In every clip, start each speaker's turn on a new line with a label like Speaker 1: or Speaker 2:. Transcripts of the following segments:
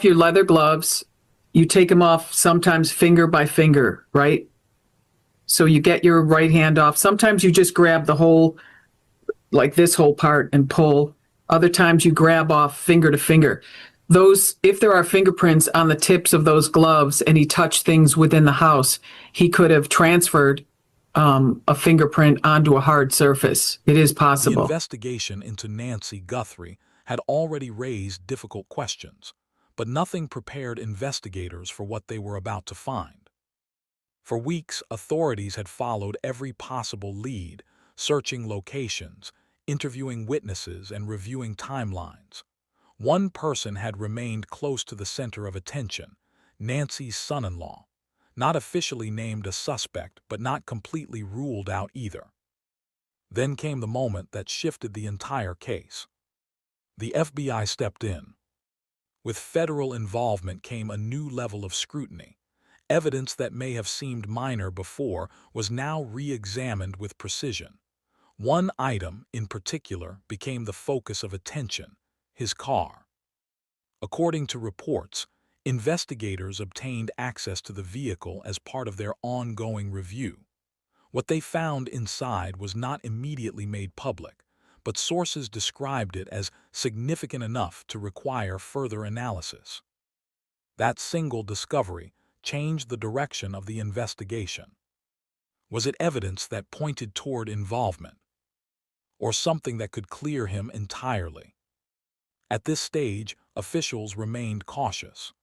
Speaker 1: your leather gloves, you take them off sometimes finger by finger, right? So you get your right hand off. Sometimes you just grab the whole, like this whole part and pull. Other times you grab off finger to finger. Those, if there are fingerprints on the tips of those gloves and he touched things within the house, he could have transferred a fingerprint onto a hard surface. It is
Speaker 2: The
Speaker 1: possible.
Speaker 2: investigation into Nancy Guthrie had already raised difficult questions, but nothing prepared investigators for what they were about to find. For weeks, authorities had followed every possible lead, searching locations, interviewing witnesses, and reviewing timelines. One person had remained close to the center of attention, Nancy's son-in-law, not officially named a suspect, but not completely ruled out either. Then came the moment that shifted the entire case. The FBI stepped in. With federal involvement came a new level of scrutiny. Evidence that may have seemed minor before was now re-examined with precision. One item, in particular, became the focus of attention: his car. According to reports, investigators obtained access to the vehicle as part of their ongoing review. What they found inside was not immediately made public, but sources described it as significant enough to require further analysis. That single discovery changed the direction of the investigation. Was it evidence that pointed toward involvement, or something that could clear him entirely? At this stage, officials remained cautious.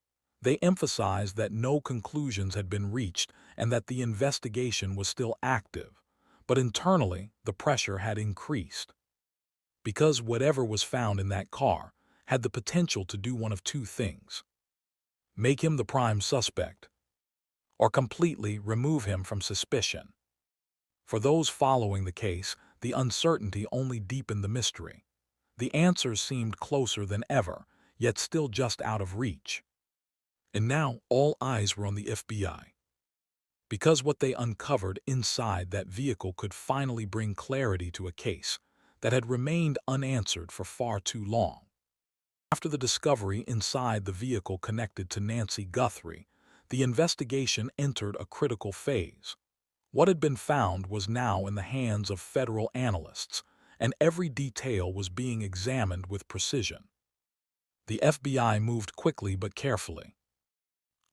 Speaker 2: They emphasized that no conclusions had been reached and that the investigation was still active, but internally the pressure had increased. Because whatever was found in that car had the potential to do one of two things: make him the prime suspect, or completely remove him from suspicion. For those following the case, the uncertainty only deepened the mystery. The answers seemed closer than ever, yet still just out of reach. And now all eyes were on the FBI. Because what they uncovered inside that vehicle could finally bring clarity to a case that had remained unanswered for far too long. After the discovery inside the vehicle connected to Nancy Guthrie, the investigation entered a critical phase. What had been found was now in the hands of federal analysts, and every detail was being examined with precision. The FBI moved quickly but carefully.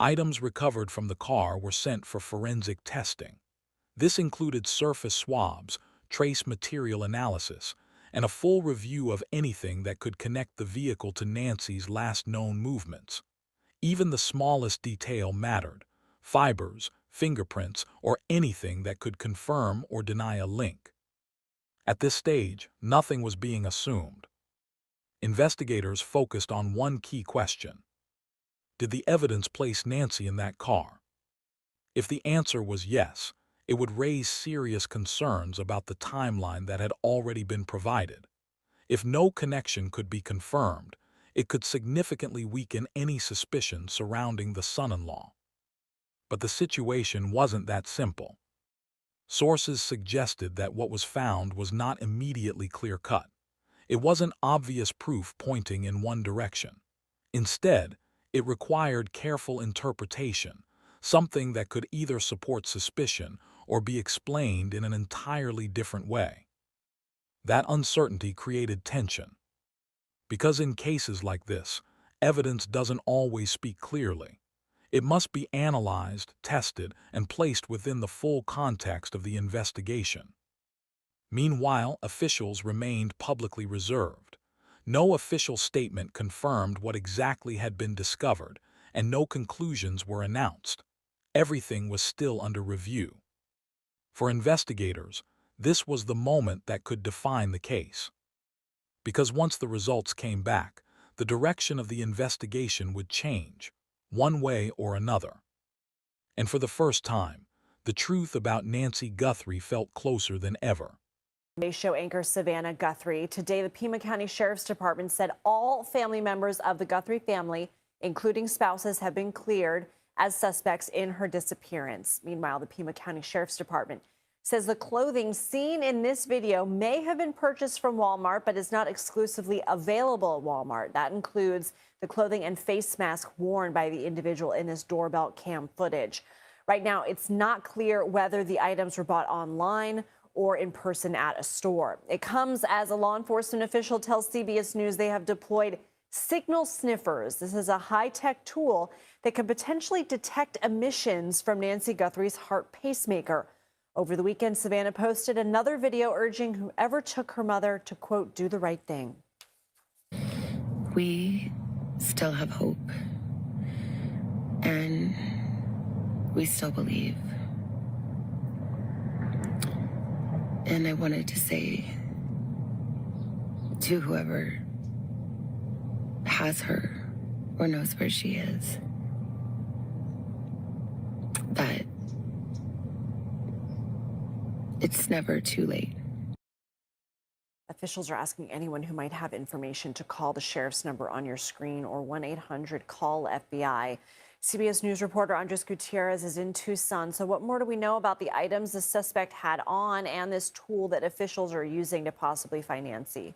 Speaker 2: Items recovered from the car were sent for forensic testing. This included surface swabs, trace material analysis, and a full review of anything that could connect the vehicle to Nancy's last known movements. Even the smallest detail mattered: fibers, fingerprints, or anything that could confirm or deny a link. At this stage, nothing was being assumed. Investigators focused on one key question: did the evidence place Nancy in that car? If the answer was yes, it would raise serious concerns about the timeline that had already been provided. If no connection could be confirmed, it could significantly weaken any suspicion surrounding the son-in-law. But the situation wasn't that simple. Sources suggested that what was found was not immediately clear-cut. It wasn't obvious proof pointing in one direction. Instead, it required careful interpretation, something that could either support suspicion or be explained in an entirely different way. That uncertainty created tension. Because in cases like this, evidence doesn't always speak clearly. It must be analyzed, tested, and placed within the full context of the investigation. Meanwhile, officials remained publicly reserved. No official statement confirmed what exactly had been discovered, and no conclusions were announced. Everything was still under review. For investigators, this was the moment that could define the case. Because once the results came back, the direction of the investigation would change, one way or another. And for the first time, the truth about Nancy Guthrie felt closer than ever.
Speaker 3: Show anchor Savannah Guthrie. Today, the Pima County Sheriff's Department said all family members of the Guthrie family, including spouses, have been cleared as suspects in her disappearance. Meanwhile, the Pima County Sheriff's Department says the clothing seen in this video may have been purchased from Walmart, but is not exclusively available at Walmart. That includes the clothing and face mask worn by the individual in this doorbell cam footage. Right now, it's not clear whether the items were bought online or in person at a store. It comes as a law enforcement official tells CBS News they have deployed signal sniffers. This is a high-tech tool that can potentially detect emissions from Nancy Guthrie's heart pacemaker. Over the weekend, Savannah posted another video urging whoever took her mother to, quote, do the right thing.
Speaker 4: We still have hope. And we still believe. And I wanted to say to whoever has her or knows where she is that it's never too late.
Speaker 3: Officials are asking anyone who might have information to call the sheriff's number on your screen or 1-800-CALL-FBI. CBS News reporter Andres Gutierrez is in Tucson. So what more do we know about the items the suspect had on and this tool that officials are using to possibly find Nancy?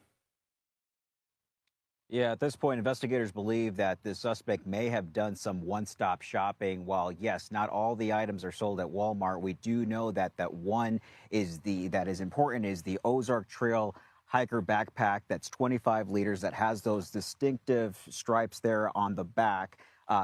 Speaker 5: Yeah, at this point, investigators believe that the suspect may have done some one-stop shopping. While, yes, not all the items are sold at Walmart, we do know that one that is important is the Ozark Trail hiker backpack that's 25 liters that has those distinctive stripes there on the back.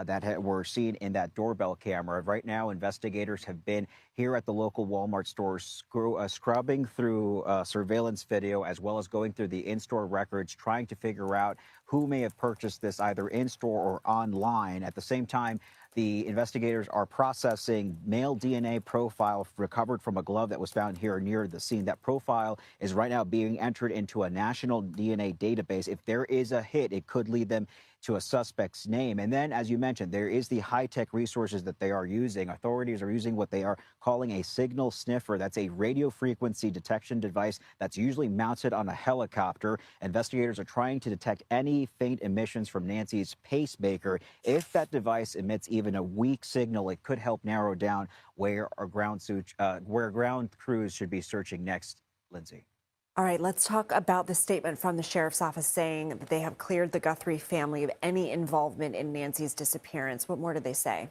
Speaker 5: That were seen in that doorbell camera. Right now, investigators have been here at the local Walmart store scrubbing through surveillance video as well as going through the in-store records, trying to figure out who may have purchased this either in-store or online. At the same time, the investigators are processing male DNA profile recovered from a glove that was found here near the scene. That profile is right now being entered into a national DNA database. If there is a hit, it could lead them to a suspect's name. And then, as you mentioned, there is the high-tech resources that they are using. Authorities are using what they are calling a signal sniffer. That's a radio frequency detection device that's usually mounted on a helicopter. Investigators are trying to detect any faint emissions from Nancy's pacemaker. If that device emits even a weak signal, it could help narrow down where ground crews should be searching next. Lindsay.
Speaker 3: All right, let's talk about the statement from the sheriff's office saying that they have cleared the Guthrie family of any involvement in Nancy's disappearance. What more did they say?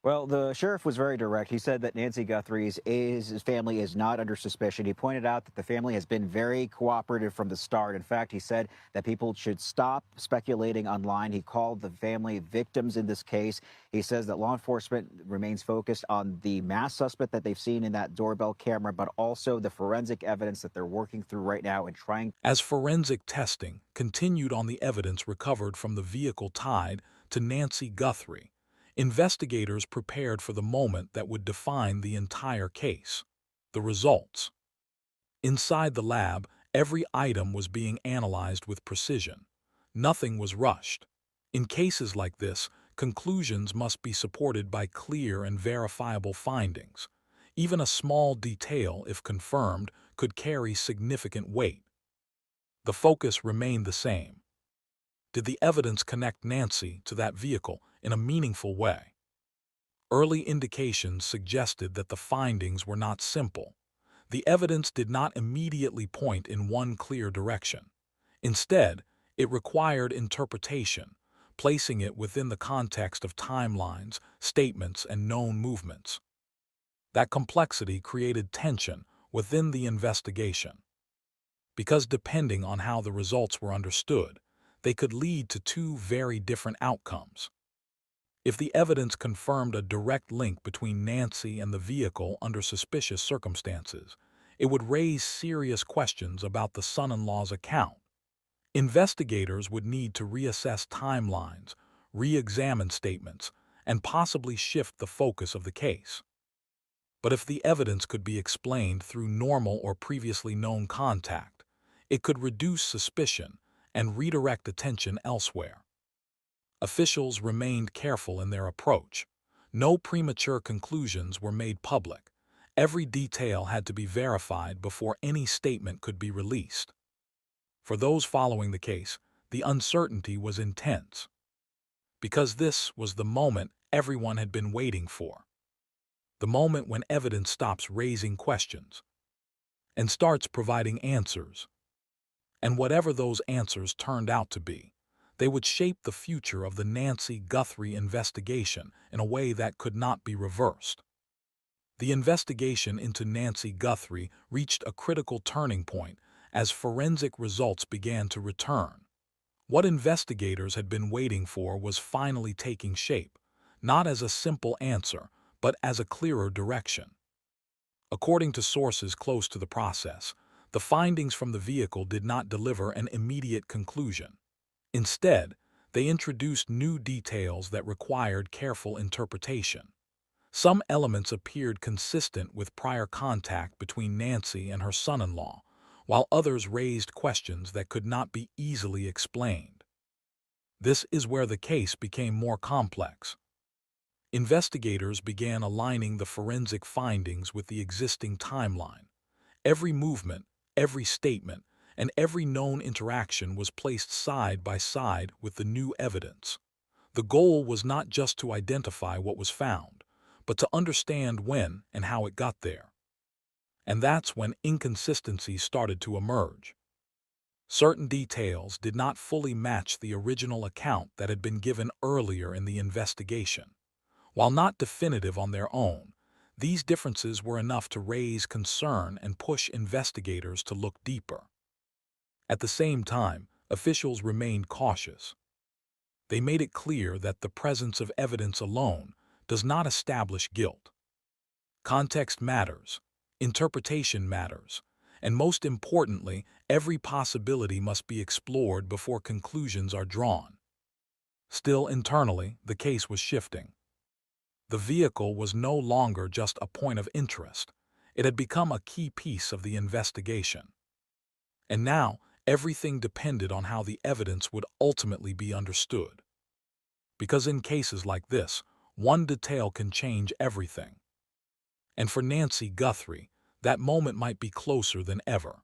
Speaker 5: Well, the sheriff was very direct. He said that Nancy Guthrie's his family is not under suspicion. He pointed out that the family has been very cooperative from the start. In fact, he said that people should stop speculating online. He called the family victims in this case. He says that law enforcement remains focused on the mass suspect that they've seen in that doorbell camera, but also the forensic evidence that they're working through right now and trying.
Speaker 2: As forensic testing continued on the evidence recovered from the vehicle tied to Nancy Guthrie, investigators prepared for the moment that would define the entire case: the results. Inside the lab, every item was being analyzed with precision. Nothing was rushed. In cases like this, conclusions must be supported by clear and verifiable findings. Even a small detail, if confirmed, could carry significant weight. The focus remained the same. Did the evidence connect Nancy to that vehicle in a meaningful way? Early indications suggested that the findings were not simple. The evidence did not immediately point in one clear direction. Instead, it required interpretation, placing it within the context of timelines, statements, and known movements. That complexity created tension within the investigation, because depending on how the results were understood, they could lead to two very different outcomes. If the evidence confirmed a direct link between Nancy and the vehicle under suspicious circumstances, it would raise serious questions about the son-in-law's account. Investigators would need to reassess timelines, re-examine statements, and possibly shift the focus of the case. But if the evidence could be explained through normal or previously known contact, it could reduce suspicion and redirect attention elsewhere. Officials remained careful in their approach. No premature conclusions were made public. Every detail had to be verified before any statement could be released. For those following the case, the uncertainty was intense, because this was the moment everyone had been waiting for. the moment when evidence stops raising questions and starts providing answers. And whatever those answers turned out to be, they would shape the future of the Nancy Guthrie investigation in a way that could not be reversed. The investigation into Nancy Guthrie reached a critical turning point as forensic results began to return. What investigators had been waiting for was finally taking shape, not as a simple answer, but as a clearer direction. According to sources close to the process, the findings from the vehicle did not deliver an immediate conclusion. Instead, they introduced new details that required careful interpretation. Some elements appeared consistent with prior contact between Nancy and her son-in-law, while others raised questions that could not be easily explained. This is where the case became more complex. Investigators began aligning the forensic findings with the existing timeline. Every movement, every statement, and every known interaction was placed side by side with the new evidence. The goal was not just to identify what was found, but to understand when and how it got there. And that's when inconsistencies started to emerge. Certain details did not fully match the original account that had been given earlier in the investigation. While not definitive on their own, these differences were enough to raise concern and push investigators to look deeper. At the same time, officials remained cautious. They made it clear that the presence of evidence alone does not establish guilt. Context matters, interpretation matters, and most importantly, every possibility must be explored before conclusions are drawn. Still, internally, the case was shifting. The vehicle was no longer just a point of interest. It had become a key piece of the investigation. And now, everything depended on how the evidence would ultimately be understood. Because in cases like this, one detail can change everything. And for Nancy Guthrie, that moment might be closer than ever.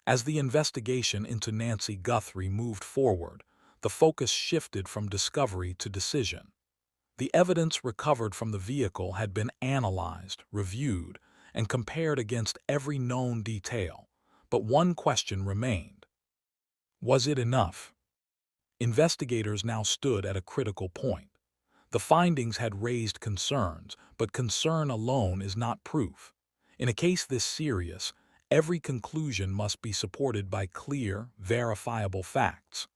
Speaker 2: As the investigation into Nancy Guthrie moved forward, the focus shifted from discovery to decision. The evidence recovered from the vehicle had been analyzed, reviewed, and compared against every known detail, but one question remained. Was it enough? Investigators now stood at a critical point. The findings had raised concerns, but concern alone is not proof. In a case this serious, every conclusion must be supported by clear, verifiable facts.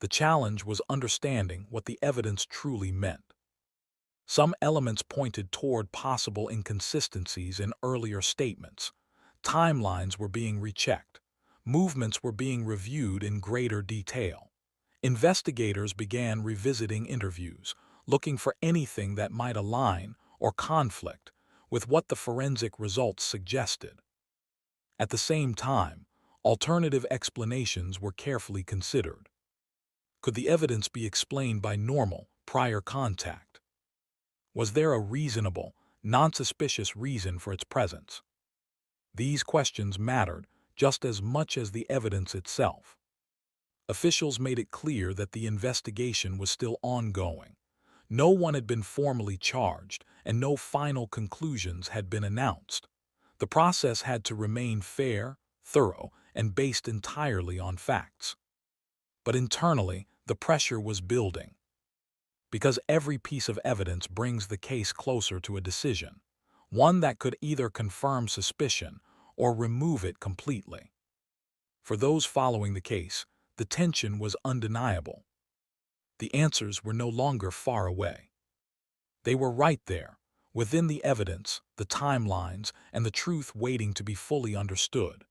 Speaker 2: The challenge was understanding what the evidence truly meant. Some elements pointed toward possible inconsistencies in earlier statements. Timelines were being rechecked. Movements were being reviewed in greater detail. Investigators began revisiting interviews, looking for anything that might align or conflict with what the forensic results suggested. At the same time, alternative explanations were carefully considered. Could the evidence be explained by normal, prior contact? Was there a reasonable, non-suspicious reason for its presence? These questions mattered just as much as the evidence itself. Officials made it clear that the investigation was still ongoing. No one had been formally charged, and no final conclusions had been announced. The process had to remain fair, thorough, and based entirely on facts. But internally, the pressure was building. Because every piece of evidence brings the case closer to a decision, one that could either confirm suspicion or remove it completely. For those following the case, the tension was undeniable. The answers were no longer far away. They were right there, within the evidence, the timelines, and the truth waiting to be fully understood.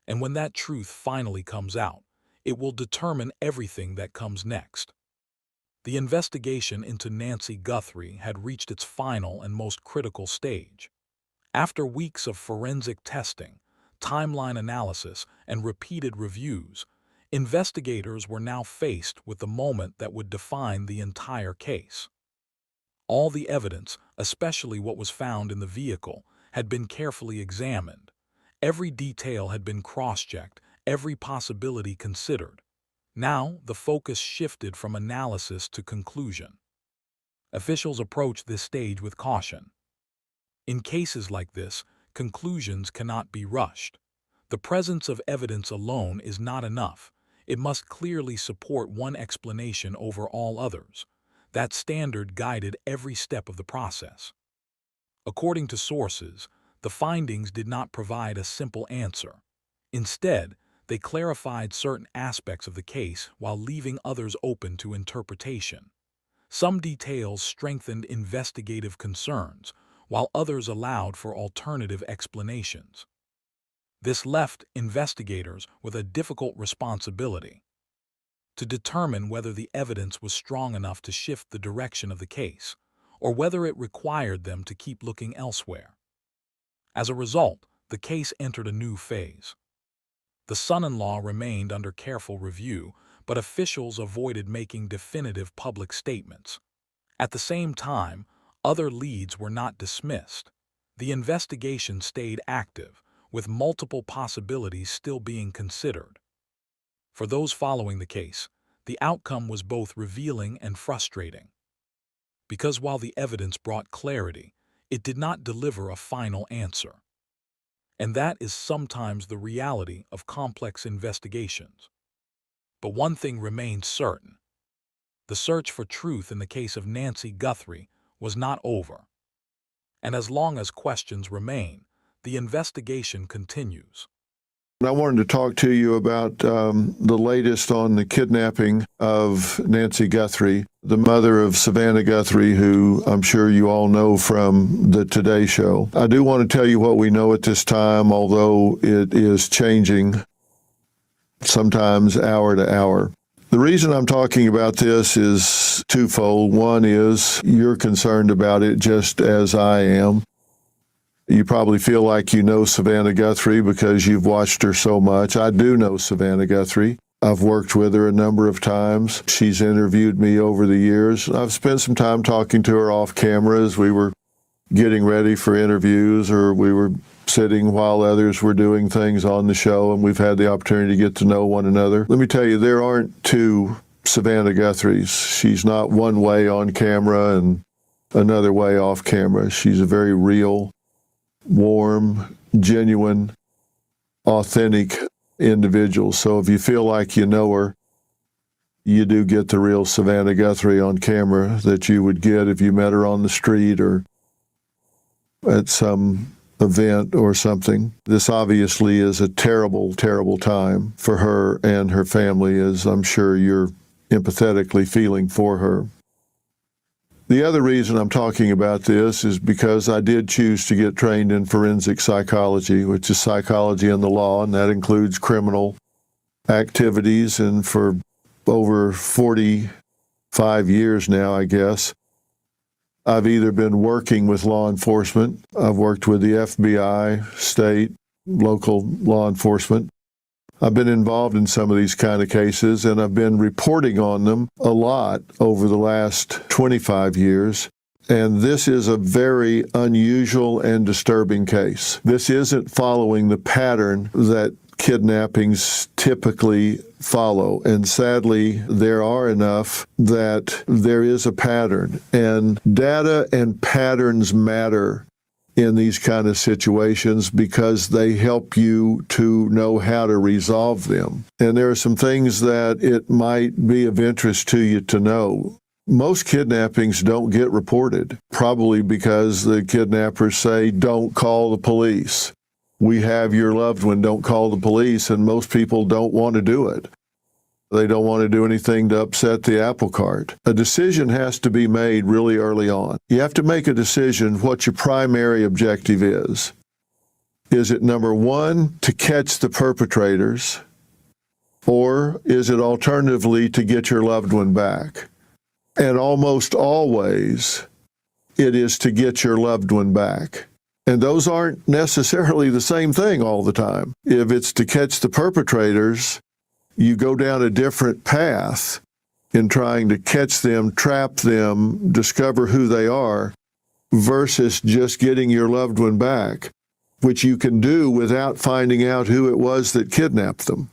Speaker 2: And when that truth finally comes out, it will determine everything that comes next. The investigation into Nancy Guthrie had reached its final and most critical stage. After weeks of forensic testing, timeline analysis, and repeated reviews, investigators were now faced with the moment that would define the entire case. All the evidence, especially what was found in the vehicle, had been carefully examined. Every detail had been cross-checked, every possibility considered. Now, the focus shifted from analysis to conclusion. Officials approached this stage with caution. In cases like this, conclusions cannot be rushed. The presence of evidence alone is not enough. It must clearly support one explanation over all others. That standard guided every step of the process. According to sources, the findings did not provide a simple answer. Instead, they clarified certain aspects of the case while leaving others open to interpretation. Some details strengthened investigative concerns, while others allowed for alternative explanations. This left investigators with a difficult responsibility to determine whether the evidence was strong enough to shift the direction of the case, or whether it required them to keep looking elsewhere. As a result, the case entered a new phase. The son-in-law remained under careful review, but officials avoided making definitive public statements. At the same time, other leads were not dismissed. The investigation stayed active, with multiple possibilities still being considered. For those following the case, the outcome was both revealing and frustrating. Because while the evidence brought clarity, it did not deliver a final answer. And that is sometimes the reality of complex investigations. But one thing remained certain. The search for truth in the case of Nancy Guthrie was not over. And as long as questions remain, the investigation continues.
Speaker 6: I wanted to talk to you about the latest on the kidnapping of Nancy Guthrie, the mother of Savannah Guthrie, who I'm sure you all know from the Today Show. I do want to tell you what we know at this time, although it is changing sometimes hour to hour. The reason I'm talking about this is twofold. One is you're concerned about it just as I am. You probably feel like you know Savannah Guthrie because you've watched her so much. I do know Savannah Guthrie. I've worked with her a number of times. She's interviewed me over the years. I've spent some time talking to her off camera as we were getting ready for interviews, or we were sitting while others were doing things on the show, and we've had the opportunity to get to know one another. Let me tell you, there aren't two Savannah Guthries. She's not one way on camera and another way off camera. She's a very real, warm, genuine, authentic individual. So if you feel like you know her, you do get the real Savannah Guthrie on camera that you would get if you met her on the street or at some event or something. This obviously is a terrible, terrible time for her and her family, as I'm sure you're empathetically feeling for her. The other reason I'm talking about this is because I did choose to get trained in forensic psychology, which is psychology in the law, and that includes criminal activities. And for over 45 years now, I guess, I've either been working with law enforcement, I've worked with the FBI, state, local law enforcement. I've been involved in some of these kind of cases, and I've been reporting on them a lot over the last 25 years. And this is a very unusual and disturbing case. This isn't following the pattern that kidnappings typically follow. And sadly, there are enough that there is a pattern. And data and patterns matter in these kind of situations because they help you to know how to resolve them. And there are some things that it might be of interest to you to know. Most kidnappings don't get reported, probably because the kidnappers say, don't call the police. We have your loved one, don't call the police, and most people don't want to do it. They don't want to do anything to upset the apple cart. A decision has to be made really early on. You have to make a decision what your primary objective is. Is it number one, to catch the perpetrators, or is it alternatively to get your loved one back? And almost always, it is to get your loved one back. And those aren't necessarily the same thing all the time. If it's to catch the perpetrators, you go down a different path in trying to catch them, trap them, discover who they are, versus just getting your loved one back, which you can do without finding out who it was that kidnapped them.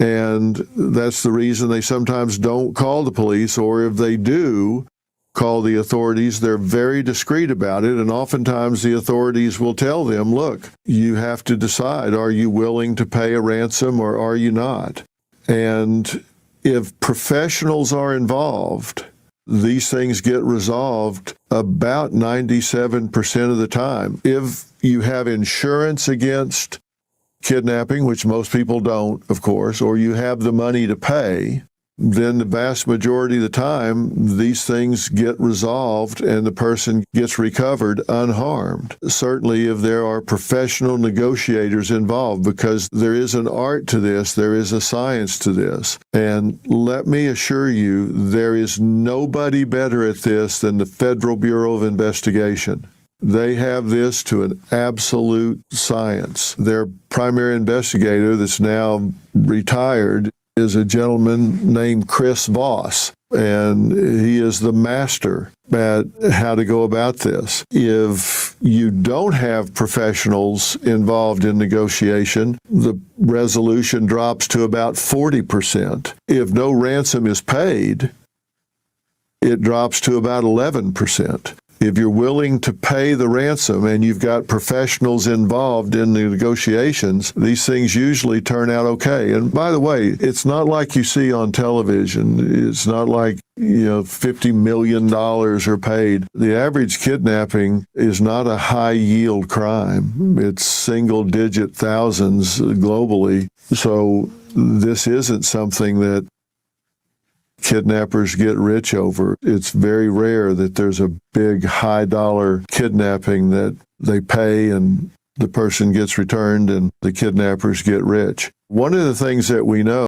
Speaker 6: And that's the reason they sometimes don't call the police, or if they do, call the authorities. They're very discreet about it, and oftentimes the authorities will tell them, look, you have to decide, are you willing to pay a ransom or are you not? And if professionals are involved, these things get resolved about 97% of the time. If you have insurance against kidnapping, which most people don't, of course, or you have the money to pay, then the vast majority of the time, these things get resolved and the person gets recovered unharmed. Certainly if there are professional negotiators involved, because there is an art to this, there is a science to this. And let me assure you, there is nobody better at this than the Federal Bureau of Investigation. They have this to an absolute science. Their primary investigator that's now retired is a gentleman named Chris Voss, and he is the master at how to go about this. If you don't have professionals involved in negotiation, the resolution drops to about 40%. If no ransom is paid, it drops to about 11%. If you're willing to pay the ransom and you've got professionals involved in the negotiations, these things usually turn out okay. And by the way, it's not like you see on television. It's not like, $50 million are paid. The average kidnapping is not a high-yield crime. It's single-digit thousands globally. So this isn't something that kidnappers get rich over. It's very rare that there's a big high-dollar kidnapping that they pay and the person gets returned and the kidnappers get rich. One of the things that we know